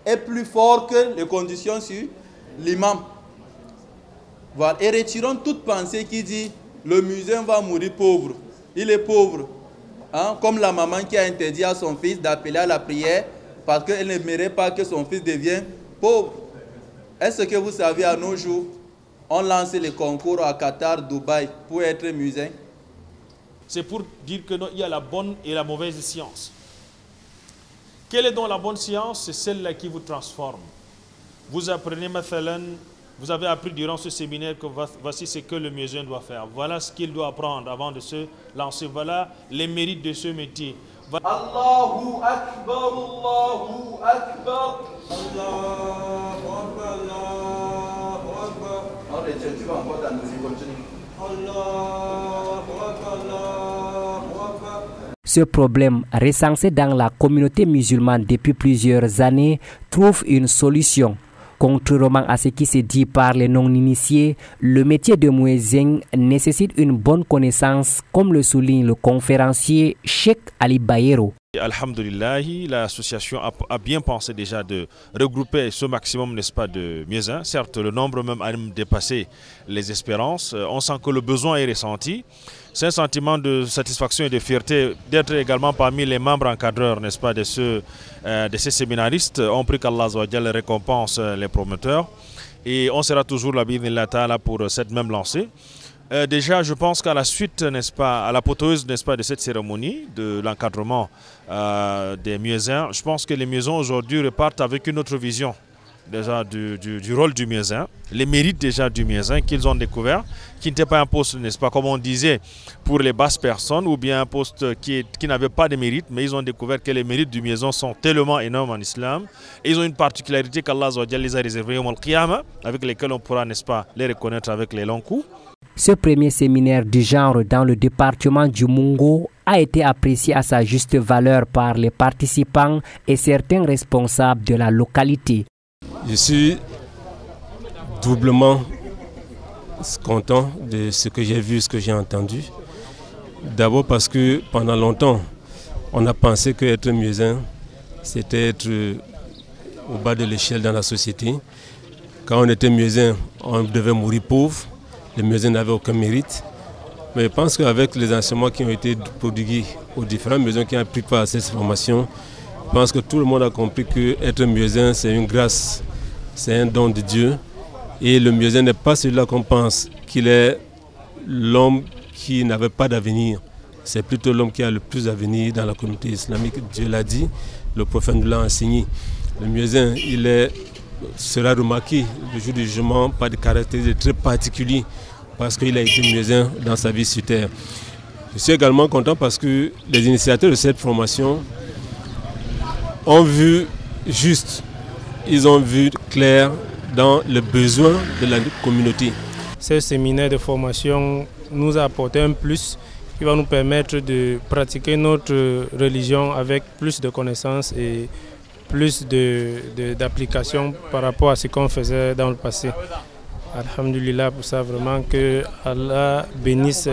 est plus fort que les conditions sur l'imam. Voilà. Et retirons toute pensée qui dit le muezzin va mourir pauvre. Il est pauvre. Hein? Comme la maman qui a interdit à son fils d'appeler à la prière parce qu'elle n'aimerait pas que son fils devienne pauvre. Est-ce que vous savez, à nos jours, on lance les concours à Qatar, Dubaï pour être muezzin? C'est pour dire qu'il y a la bonne et la mauvaise science. Quelle est donc la bonne science? C'est celle-là qui vous transforme. Vous apprenez, vous avez appris durant ce séminaire que voici ce que le muezzin doit faire. Voilà ce qu'il doit apprendre avant de se lancer. Voilà les mérites de ce métier. Allahu Akbar, Allahu Akbar, Allahu Akbar, Allahu Akbar. On retient, tu vas encore dans la musique, continue. Ce problème, recensé dans la communauté musulmane depuis plusieurs années, trouve une solution. Contrairement à ce qui se dit par les non-initiés, le métier de muezzin nécessite une bonne connaissance, comme le souligne le conférencier Cheikh Ali Bayero. Alhamdulillah, l'association a bien pensé déjà de regrouper ce maximum, n'est-ce pas, de muezzins. Certes, le nombre même a dépassé les espérances. On sent que le besoin est ressenti. C'est un sentiment de satisfaction et de fierté d'être également parmi les membres encadreurs, n'est-ce pas, de ces séminaristes. On prie qu'Allah récompense les promoteurs. Et on sera toujours là, bi'idhnillah ta'ala, pour cette même lancée. Déjà, je pense qu'à la suite, n'est-ce pas, à l'apothéose, n'est-ce pas, de cette cérémonie, de l'encadrement des muezzins, je pense que les muezzins aujourd'hui repartent avec une autre vision déjà du rôle du muezzin, les mérites déjà du muezzin qu'ils ont découvert, qui n'était pas un poste, n'est-ce pas, comme on disait, pour les basses personnes, ou bien un poste qui n'avait pas de mérite, mais ils ont découvert que les mérites du muezzin sont tellement énormes en islam, et ils ont une particularité qu'Allah les a réservés au Qiyamah, avec lesquels on pourra, n'est-ce pas, les reconnaître avec les longs coups. Ce premier séminaire du genre dans le département du Mungo a été apprécié à sa juste valeur par les participants et certains responsables de la localité. Je suis doublement content de ce que j'ai vu, ce que j'ai entendu. D'abord parce que pendant longtemps, on a pensé qu'être muezzin, c'était être au bas de l'échelle dans la société. Quand on était muezzin, on devait mourir pauvre. Les muezzins n'avaient aucun mérite. Mais je pense qu'avec les enseignements qui ont été prodigués aux différents muezzins qui ont pris part à cette formation, je pense que tout le monde a compris qu'être muezzin, c'est une grâce, c'est un don de Dieu. Et le muezzin n'est pas celui-là qu'on pense qu'il est l'homme qui n'avait pas d'avenir. C'est plutôt l'homme qui a le plus d'avenir dans la communauté islamique. Dieu l'a dit, le prophète nous l'a enseigné. Le muezzin, sera remarqué le jour du jugement par des caractéristiques très particuliers parce qu'il a été muezzin dans sa vie sur terre. Je suis également content parce que les initiateurs de cette formation ont vu juste, ils ont vu clair dans le besoin de la communauté. Ce séminaire de formation nous a apporté un plus qui va nous permettre de pratiquer notre religion avec plus de connaissances et plus d'application par rapport à ce qu'on faisait dans le passé. Alhamdulillah pour ça, vraiment que Allah bénisse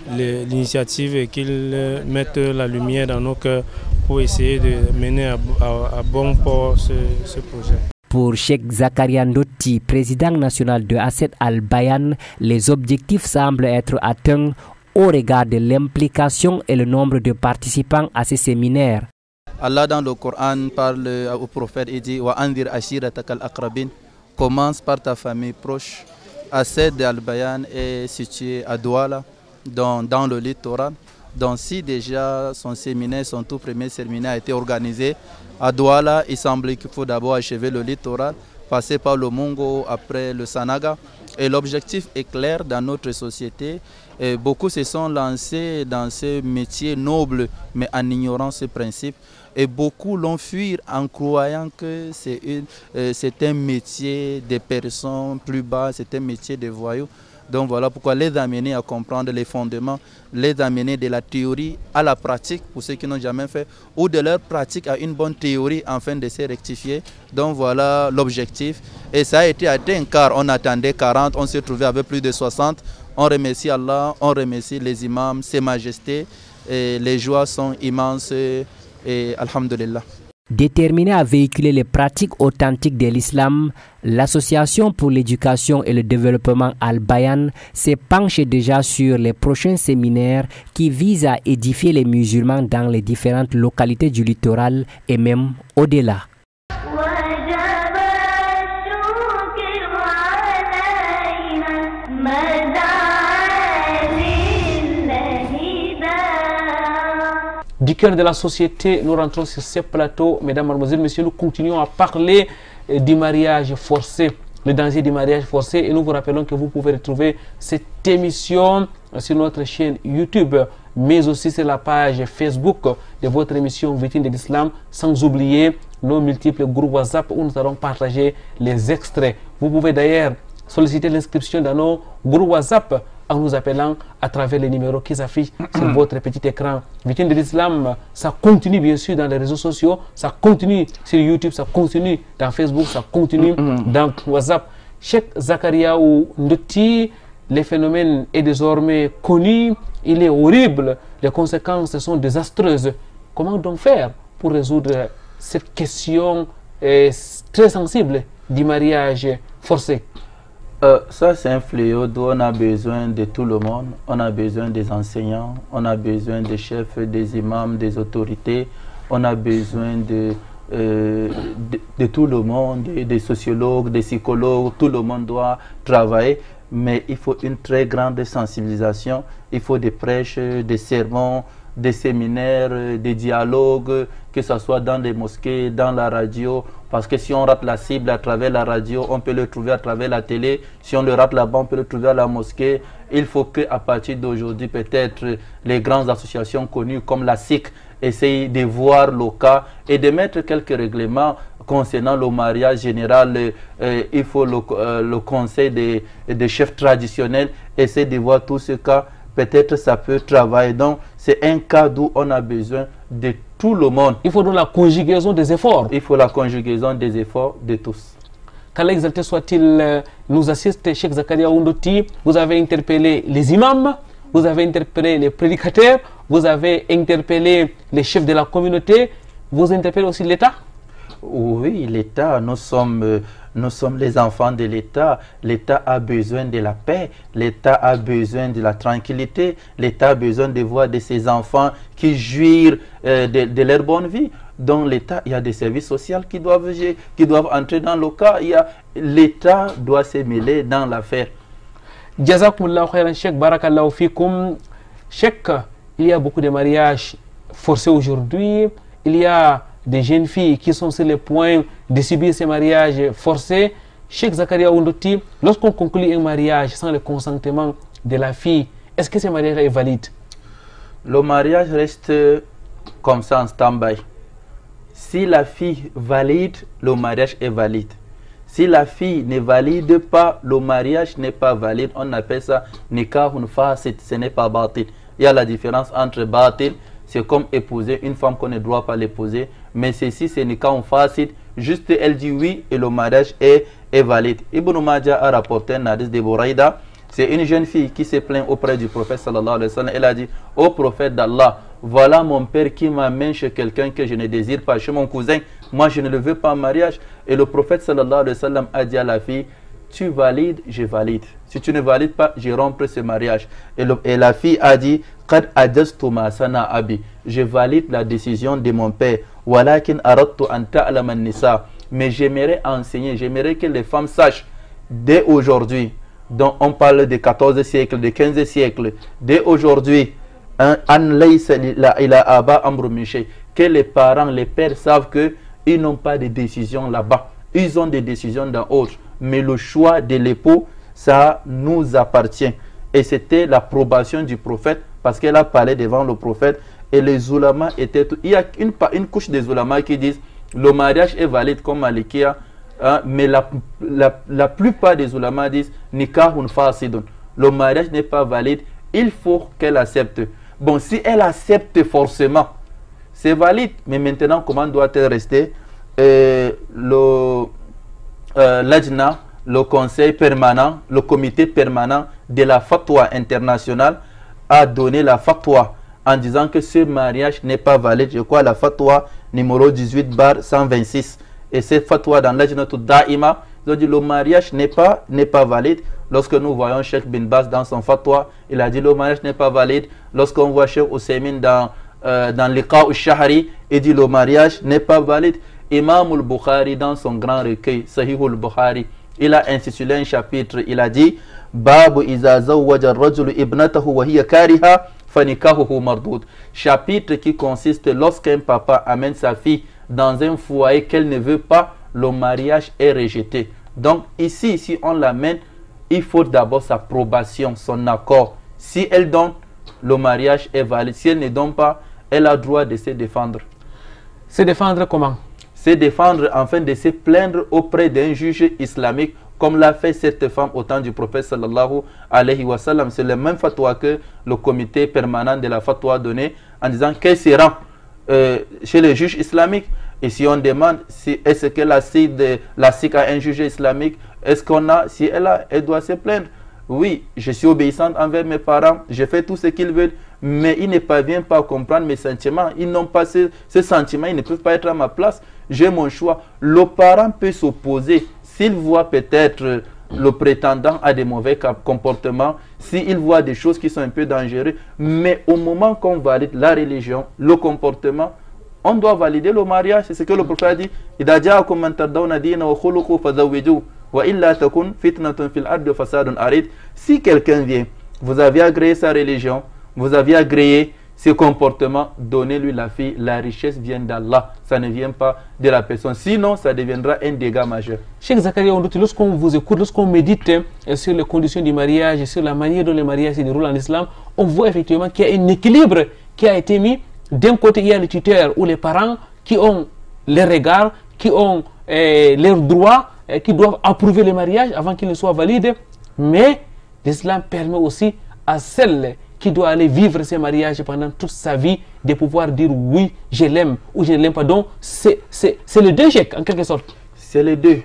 l'initiative et qu'il mette la lumière dans nos cœurs pour essayer de mener à bon port ce projet. Pour Cheikh Zakaria Ndotti, président national de Asset Al-Bayan, les objectifs semblent être atteints au regard de l'implication et le nombre de participants à ces séminaires. Allah dans le Coran parle au prophète et dit wa andir ashiratak al-aqrabin, commence par ta famille proche. Asset Al-Bayan est situé à Douala, dans le littoral. Donc si déjà son tout premier séminaire a été organisé à Douala, il semble qu'il faut d'abord achever le littoral passé par le Mungo, après le Sanaga. Et l'objectif est clair dans notre société. Et beaucoup se sont lancés dans ce métier noble, mais en ignorant ce principe. Et beaucoup l'ont fui en croyant que c'est un métier des personnes plus bas, c'est un métier des voyous. Donc voilà pourquoi les amener à comprendre les fondements, les amener de la théorie à la pratique pour ceux qui n'ont jamais fait, ou de leur pratique à une bonne théorie afin de se rectifier. Donc voilà l'objectif. Et ça a été atteint car on attendait 40, on s'est trouvé avec plus de 60. On remercie Allah, on remercie les imams, ses majestés. Et les joies sont immenses et alhamdulillah. Déterminée à véhiculer les pratiques authentiques de l'islam, l'Association pour l'éducation et le développement Al-Bayan s'est penchée déjà sur les prochains séminaires qui visent à édifier les musulmans dans les différentes localités du littoral et même au-delà. Du cœur de la société, nous rentrons sur ce plateau. Mesdames, Mademoiselles, Messieurs, nous continuons à parler du mariage forcé, le danger du mariage forcé. Et nous vous rappelons que vous pouvez retrouver cette émission sur notre chaîne YouTube, mais aussi sur la page Facebook de votre émission Victimes de l'Islam, sans oublier nos multiples groupes WhatsApp où nous allons partager les extraits. Vous pouvez d'ailleurs solliciter l'inscription dans nos groupes WhatsApp en nous appelant à travers les numéros qui s'affichent sur votre petit écran. Victimes de l'Islam, ça continue bien sûr dans les réseaux sociaux, ça continue sur YouTube, ça continue dans Facebook, ça continue dans WhatsApp. Cheikh Zakariaou Ndoti, le phénomène est désormais connu, il est horrible, les conséquences sont désastreuses. Comment donc faire pour résoudre cette question très sensible du mariage forcé? Ça, c'est un fléau dont on a besoin de tout le monde. On a besoin des enseignants, on a besoin des chefs, des imams, des autorités. On a besoin de tout le monde, des sociologues, des psychologues. Tout le monde doit travailler. Mais il faut une très grande sensibilisation. Il faut des prêches, des sermons, des séminaires, des dialogues, que ce soit dans les mosquées, dans la radio. Parce que si on rate la cible à travers la radio, on peut le trouver à travers la télé. Si on le rate là-bas, on peut le trouver à la mosquée. Il faut qu'à partir d'aujourd'hui, peut-être, les grandes associations connues comme la SIC essayent de voir le cas et de mettre quelques règlements concernant le mariage général. Il faut le conseil des chefs traditionnels essayer de voir tout ce cas. Peut-être ça peut travailler. Donc, c'est un cas d'où on a besoin de tout le monde. Il faut donc la conjugaison des efforts. Il faut la conjugaison des efforts de tous. Qu'Allah exalté soit-il, nous assiste Cheikh Zakariaou Ndoti. Vous avez interpellé les imams, vous avez interpellé les prédicateurs, vous avez interpellé les chefs de la communauté, vous interpellez aussi l'État? Oui, l'État, nous sommes les enfants de l'État. L'État a besoin de la paix, l'État a besoin de la tranquillité, l'État a besoin de voir de ses enfants qui jouissent de leur bonne vie. Dans l'État, il y a des services sociaux qui doivent entrer dans le cas. L'État doit se mêler dans l'affaire. Jazakumullahu khairan Cheikh, barakallahu fikoum. Cheikh, il y a beaucoup de mariages forcés aujourd'hui. Il y a des jeunes filles qui sont sur le point de subir ces mariages forcés. Cheikh Zakariaou Ndoti, lorsqu'on conclut un mariage sans le consentement de la fille, est-ce que ce mariage est valide? Le mariage reste comme ça en stand-by. Si la fille valide, le mariage est valide. Si la fille ne valide pas, le mariage n'est pas valide. On appelle ça nikahun fasid, ce n'est pas batil. Il y a la différence entre batil, c'est comme épouser une femme qu'on ne doit pas l'épouser. Mais ceci, c'est nikahun fasid. Juste, elle dit oui et le mariage est valide. Ibn Majah a rapporté un hadith de Bouraïda. C'est une jeune fille qui s'est plainte auprès du prophète sallallahu alayhi wa sallam. Elle a dit: ô prophète d'Allah, voilà mon père qui m'amène chez quelqu'un que je ne désire pas, chez mon cousin. Moi, je ne le veux pas en mariage. Et le prophète sallallahu alayhi wa sallam a dit à la fille: tu valides, je valide. Si tu ne valides pas, je romprai ce mariage. Et la fille a dit: qad ajaztu ma sana abi. Je valide la décision de mon père. Walakin aradtu an ta'lama an-nisa. Mais j'aimerais enseigner, j'aimerais que les femmes sachent dès aujourd'hui. Donc on parle de 14e siècle, de 15e siècle. Dès aujourd'hui, que les parents, les pères savent qu'ils n'ont pas de décision là-bas. ils ont des décisions dans autres. Mais le choix de l'époux, ça nous appartient. Et c'était l'approbation du prophète, parce qu'elle a parlé devant le prophète. Et les ulamas étaient... Il y a une couche des ulamas qui disent le mariage est valide comme Malikia, hein, mais la plupart des ulamas disent nikahun fasidun. Le mariage n'est pas valide, il faut qu'elle accepte. Bon, si elle accepte forcément, c'est valide. Mais maintenant, comment doit-elle rester? L'Ajna, le conseil permanent, le comité permanent de la fatwa internationale a donné la fatwa en disant que ce mariage n'est pas valide. Je crois la fatwa numéro 18/126. Et cette fatwa dans l'Ajna Daima, ils ont dit le mariage n'est pas valide. Lorsque nous voyons Cheikh Bin Baz dans son fatwa, il a dit le mariage n'est pas valide. Lorsqu'on voit Cheikh Ousaymin dans Liqa al-Shahri, il dit le mariage n'est pas valide. Imam al-Bukhari dans son grand recueil, Sahih al-Bukhari, il a intitulé un chapitre, il a dit Babu iza zawwaja ar-rajulu ibnatahu wa hiya kariha fanikahuhu mardud. Chapitre qui consiste lorsqu'un papa amène sa fille dans un foyer qu'elle ne veut pas, le mariage est rejeté. Donc ici, si on l'amène, il faut d'abord sa approbation, son accord. Si elle donne, le mariage est valide. Si elle ne donne pas, elle a le droit de se défendre. Se défendre comment? Se défendre afin de se plaindre auprès d'un juge islamique, comme l'a fait cette femme au temps du prophète sallallahu alayhi wa sallam. C'est le même fatwa que le comité permanent de la fatwa a donné en disant qu'elle se rend chez les juges islamiques. Et si on demande est-ce que la SIC a un juge islamique, est-ce qu'on a, si elle doit se plaindre. Oui, je suis obéissante envers mes parents, je fais tout ce qu'ils veulent, mais ils ne parviennent pas à comprendre mes sentiments. Ils n'ont pas ces sentiments, ils ne peuvent pas être à ma place. J'ai mon choix. Le parent peut s'opposer s'il voit peut-être le prétendant a des mauvais comportements, s'il voit des choses qui sont un peu dangereuses. Mais au moment qu'on valide la religion, le comportement, on doit valider le mariage. C'est ce que le prophète a dit. Si quelqu'un vient, vous avez agréé sa religion, vous avez agréé ses comportements, donnez-lui la fille. La richesse vient d'Allah, ça ne vient pas de la personne. Sinon, ça deviendra un dégât majeur. Cheikh Zakaria, lorsqu'on vous écoute, lorsqu'on médite sur les conditions du mariage, sur la manière dont le mariage se déroule en islam, on voit effectivement qu'il y a un équilibre qui a été mis. D'un côté, il y a les tuteurs ou les parents qui ont les regards, qui ont leurs droits, qui doivent approuver le mariage avant qu'il ne soit valide. Mais l'islam permet aussi à celle qui doit aller vivre ces mariages pendant toute sa vie de pouvoir dire oui, je l'aime ou je ne l'aime pas. Donc, c'est les deux chèques en quelque sorte. C'est les deux.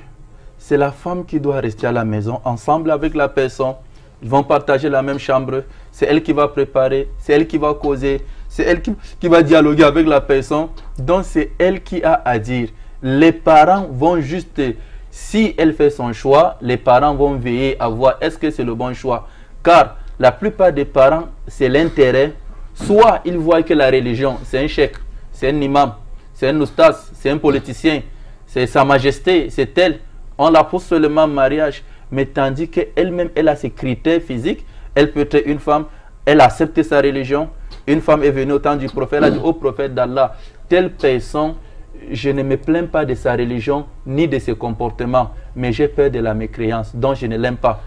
C'est la femme qui doit rester à la maison ensemble avec la personne. Ils vont partager la même chambre. C'est elle qui va préparer, c'est elle qui va causer, c'est elle qui va dialoguer avec la personne. Donc, c'est elle qui a à dire. Les parents vont juste, si elle fait son choix, les parents vont veiller à voir est-ce que c'est le bon choix. Car la plupart des parents, c'est l'intérêt. Soit ils voient que la religion, c'est un cheikh, c'est un imam, c'est un oustaz, c'est un politicien, c'est sa majesté, c'est elle. On la pousse seulement en mariage. Mais tandis qu'elle-même, elle a ses critères physiques. Elle peut être une femme, elle accepte sa religion. Une femme est venue au temps du prophète, elle a dit au prophète d'Allah, telle personne, je ne me plains pas de sa religion ni de ses comportements, mais j'ai peur de la mécréance, donc je ne l'aime pas.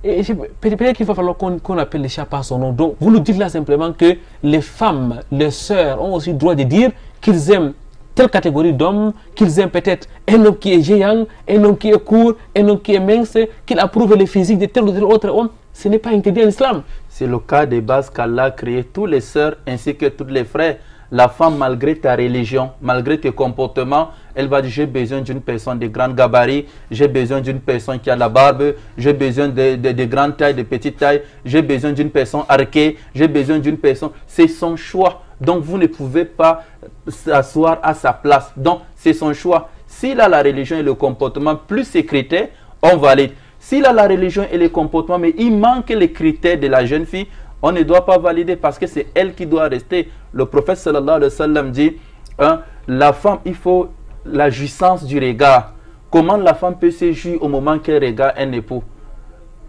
Peut-être qu'il va falloir qu'on appelle les chats par son nom. Donc, vous nous dites là simplement que les femmes, les sœurs ont aussi le droit de dire qu'ils aiment telle catégorie d'hommes, qu'ils aiment peut-être un homme qui est géant, un homme qui est court, un homme qui est mince, qu'ils approuvent les physiques de tel ou tel autre homme. Ce n'est pas interdit en islam. C'est le cas de base qu'Allah a créé tous les sœurs ainsi que tous les frères. La femme, malgré ta religion, malgré tes comportements, elle va dire j'ai besoin d'une personne de grande gabarit, j'ai besoin d'une personne qui a la barbe, j'ai besoin de grande taille, de petite taille, j'ai besoin d'une personne arquée, j'ai besoin d'une personne. C'est son choix. Donc vous ne pouvez pas s'asseoir à sa place. Donc c'est son choix. S'il a la religion et le comportement plus ses critères, on valide. S'il a la religion et le comportement, mais il manque les critères de la jeune fille, on ne doit pas valider parce que c'est elle qui doit rester. Le prophète sallallahu alayhi wa sallam dit, la femme, il faut la jouissance du regard. Comment la femme peut se jouir au moment qu'elle regarde un époux?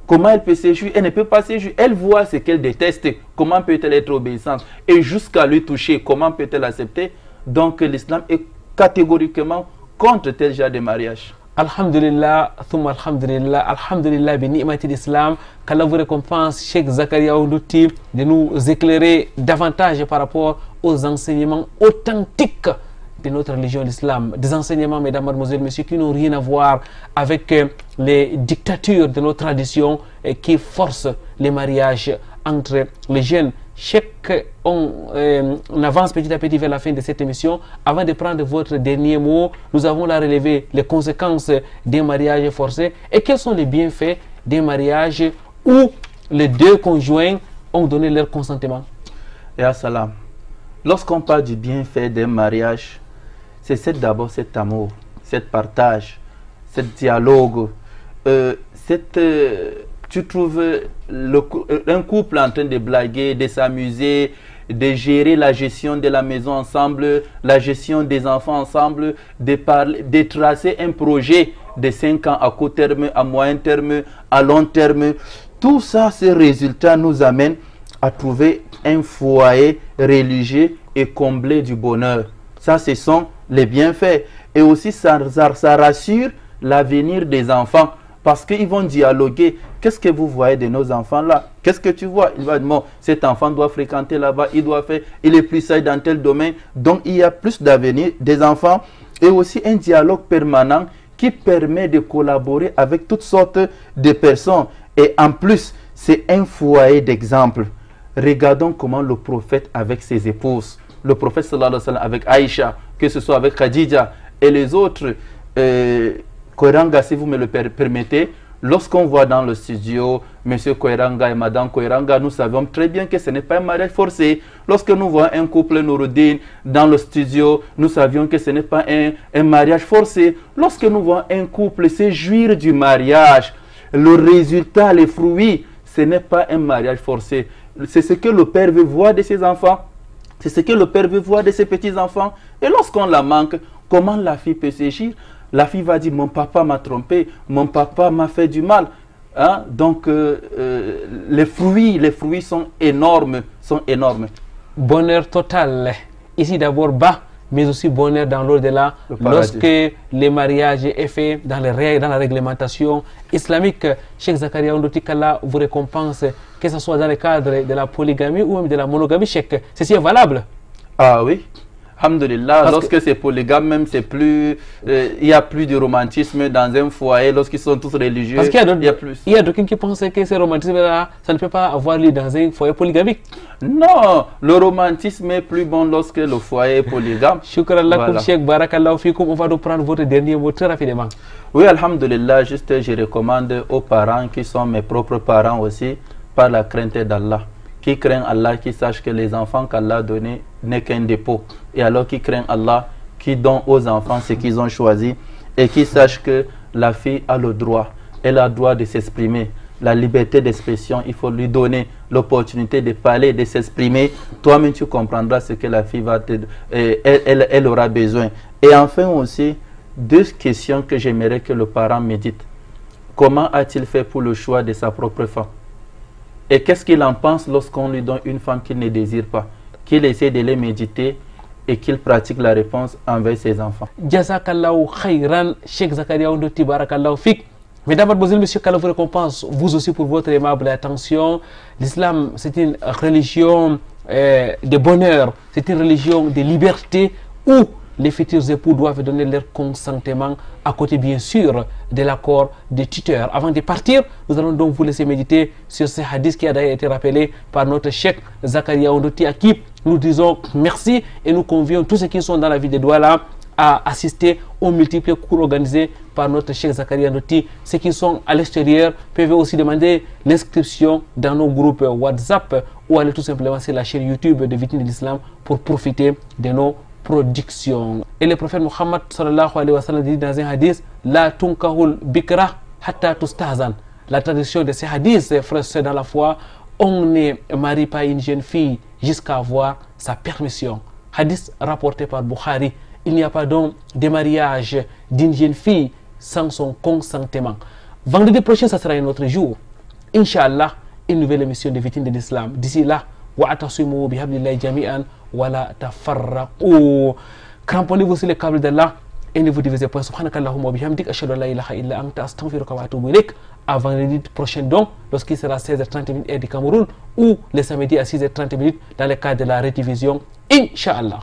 Comment elle peut se jouir? Elle ne peut pas se jouir. Elle voit ce qu'elle déteste. Comment peut-elle être obéissante? Et jusqu'à lui toucher, comment peut-elle accepter? Donc l'islam est catégoriquement contre tel genre de mariage. Alhamdulillah, thumma alhamdulillah, alhamdulillah, bi-ni'mati l'islam, qu'Allah vous récompense, Cheikh Zakaria Ondouti, de nous éclairer davantage par rapport aux enseignements authentiques de notre religion, l'islam. Des enseignements, mesdames, mademoiselles, messieurs, qui n'ont rien à voir avec les dictatures de nos traditions qui forcent les mariages entre les jeunes. On avance petit à petit vers la fin de cette émission. Avant de prendre votre dernier mot, nous avons là relevé les conséquences des mariages forcés et quels sont les bienfaits des mariages où les deux conjoints ont donné leur consentement. Et assalam. Lorsqu'on parle du bienfait des mariages, c'est d'abord cet amour, cet partage, ce dialogue, tu trouves un couple en train de blaguer, de s'amuser, de gérer la gestion de la maison ensemble, la gestion des enfants ensemble, de tracer un projet de 5 ans à court terme, à moyen terme, à long terme. Tout ça, ces résultats nous amènent à trouver un foyer religieux et comblé du bonheur. Ça, ce sont les bienfaits. Et aussi, ça rassure l'avenir des enfants. Parce qu'ils vont dialoguer. Qu'est-ce que vous voyez de nos enfants là? Qu'est-ce que tu vois? Il va dire, bon, cet enfant doit fréquenter là-bas, il est plus sage dans tel domaine. Donc, il y a plus d'avenir des enfants. Et aussi un dialogue permanent qui permet de collaborer avec toutes sortes de personnes. Et en plus, c'est un foyer d'exemple. Regardons comment le prophète avec ses épouses, le prophète sallallahu alayhi wa sallam avec Aïcha, que ce soit avec Khadija et les autres, Koiranga, si vous me le permettez, lorsqu'on voit dans le studio M. Koiranga et Mme Koiranga, nous savons très bien que ce n'est pas un mariage forcé. Lorsque nous voyons un couple Nouroudine dans le studio, nous savions que ce n'est pas un mariage forcé. Lorsque nous voyons un couple se jouir du mariage, le résultat, les fruits, ce n'est pas un mariage forcé. C'est ce que le père veut voir de ses enfants. C'est ce que le père veut voir de ses petits-enfants. Et lorsqu'on la manque, comment la fille peut s'agir? La fille va dire, mon papa m'a trompé, mon papa m'a fait du mal. Hein? Donc, les fruits sont énormes, Bonheur total. Ici d'abord bas, mais aussi bonheur dans l'au-delà. Lorsque le mariage est fait dans la réglementation islamique, Cheikh Zakaria Ondouti, qu'Allah vous récompense, que ce soit dans le cadre de la polygamie ou même de la monogamie, Cheikh. Ceci est valable? Ah oui. Alhamdulillah, lorsque c'est polygame, même c'est plus, il n'y a plus de romantisme dans un foyer, lorsqu'ils sont tous religieux. Parce qu'il y a d'autres qui pensent que ce romantisme-là, ça ne peut pas avoir lieu dans un foyer polygamique. Non, le romantisme est plus bon lorsque le foyer est polygame. Shukran lakoum, Cheikh, barakallahu fikoum. On va nous prendre votre dernier mot très rapidement. Oui, alhamdulillah, juste je recommande aux parents qui sont mes propres parents aussi, par la crainte d'Allah. Qui craignent Allah, qui sachent que les enfants qu'Allah a donnés n'est qu'un dépôt. Et alors qui craignent Allah, qui donne aux enfants ce qu'ils ont choisi. Et qui sachent que la fille a le droit. Elle a le droit de s'exprimer. La liberté d'expression, il faut lui donner l'opportunité de parler, de s'exprimer. Toi-même, tu comprendras ce que la fille va te... Elle aura besoin. Et enfin aussi, 2 questions que j'aimerais que le parent médite. Comment a-t-il fait pour le choix de sa propre femme? Et qu'est-ce qu'il en pense lorsqu'on lui donne une femme qu'il ne désire pas? Qu'il essaie de les méditer et qu'il pratique la réponse envers ses enfants. Jazakallahu khayran, Cheikh Zakaria Ondouti, barakallahu fik. Mesdames, mademoiselles, messieurs, qu'Allah vous récompense, vous aussi pour votre aimable attention. L'islam, c'est une religion de bonheur, c'est une religion de liberté où les futurs époux doivent donner leur consentement à côté bien sûr de l'accord des tuteurs. Avant de partir, nous allons donc vous laisser méditer sur ce hadith qui a d'ailleurs été rappelé par notre Cheikh Zakaria Ondouti, à qui nous disons merci et nous convions tous ceux qui sont dans la ville de Douala à assister aux multiples cours organisés par notre Cheikh Zakaria Ondouti. Ceux qui sont à l'extérieur peuvent aussi demander l'inscription dans nos groupes WhatsApp ou aller tout simplement sur la chaîne YouTube de Victimes de l'Islam pour profiter de nos production. Et le prophète Muhammad sallallahu alayhi wa sallam dit dans un hadith, la tunkahul bikra hatta tustahzan. La traduction de ces hadiths, frères et dans la foi, on ne marie pas une jeune fille jusqu'à avoir sa permission. Hadith rapporté par Bukhari. Il n'y a pas donc de mariage d'une jeune fille sans son consentement. Vendredi prochain, ça sera un autre jour. Inch'Allah, une nouvelle émission de Victimes de l'Islam. D'ici là, wa'atasimu bihablillahi jami'an wala tafarraqu. Cramponnez-vous sur les câbles d'Allah et ne vous divisez point. Subhanakallahumma wa bihamdik, ashhadu an la ilaha illa anta, astaghfiruka wa atubu ilaik. Avant le prochain donc, lorsqu'il sera 16h30 heure du Cameroun, ou le samedi à 6h30 dans le cadre de la rédivision, Inch'Allah.